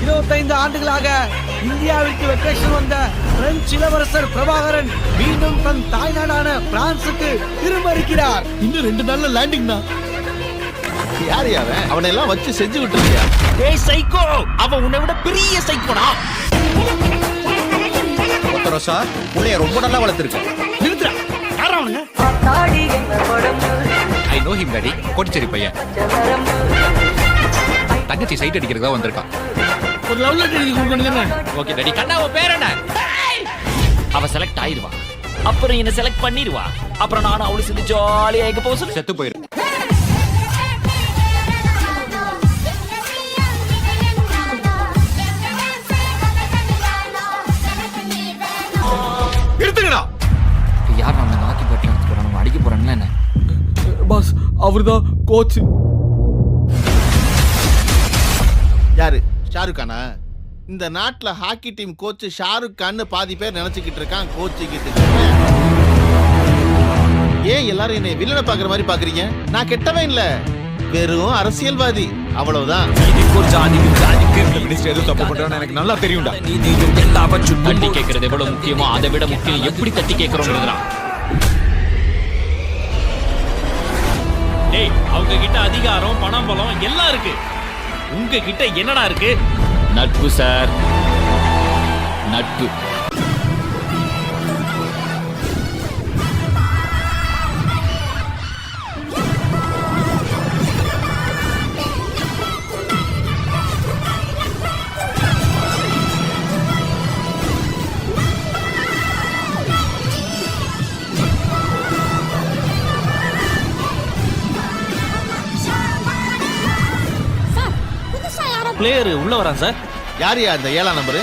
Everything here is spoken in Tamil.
25 ஆண்டுகளாக இந்தியாவிற்கு வெக்கேஷன் வந்த பிரெஞ்சு இளவரசர் பிரபாகரன் மீண்டும் தன் தாய்நாடான பிரான்சுக்கு திரும்ப இருக்கிறார். இன்னும் 2 நாள்ல லேண்டிங் தான். யார் அவன்? அவனை எல்லாம் வச்சு செஞ்சு விட்டுருக்கியா? ஏய் சைக்கோ, அவன் உன்னை விட பெரிய சைக்கோடா. ரோசா, உன்னைய ரொம்ப நல்லா வளர்த்திருக்கேன். நிறுத்துடா. யாரா அவனுங்க? I know him daddy. Kottucherry பையன். தங்கச்சி சைட் அடிக்கிறதா வந்திருக்கான். ஒரு லவ் லெட்டர் எழுதி கொடுக்கணுங்க. Okay daddy. கண்ணா உன் பேர் என்ன? அவ செலக்ட் ஆயிருவா, அப்புறம் என்ன செலக்ட் பண்ணிடுவா, அப்புறம் நானும் அவளு சேர்ந்து ஜாலியா எங்க போக சொல்லு. செத்து போயிரு. நிறுத்துங்கடா. யார் நம்ம நாக்கி பட்டி எடுத்துக்கிறோம், நம்ம அடிக்க போறோம்ல என்ன? பாஸ், அவர்தான் கோச். யாரு? ஷாருக் கானா? இந்த நாட்டுல hockey team coach Shahrukh Khan பாதி பேர் நினைச்சுக்கிட்டு இருக்கான். கோச்சுக்கிட்டு ஏன் எல்லாரும் என்னை வில்லனை பாக்குற மாதிரி பாக்குறீங்க? நான் கெட்டவன் இல்ல, வெறும் அரசியல்வாதி, அவ்வளவுதான். தப்பு பண்றான்னு எனக்கு நல்லா தெரியும்டா. தட்டி கேட்கறது எவ்வளவு முக்கியமோ அதை விட முக்கியம் எப்படி தட்டி கேட்கிறோம். டேய், அவங்க கிட்ட அதிகாரம், பணம், பலம் எல்லாம் இருக்கு. உங்க கிட்ட என்னடா இருக்கு? நட்பு சார், நட்பு. பிளேயர் உள்ள வரான் சார். யாரியா அந்த 7ஆம் நம்பரு?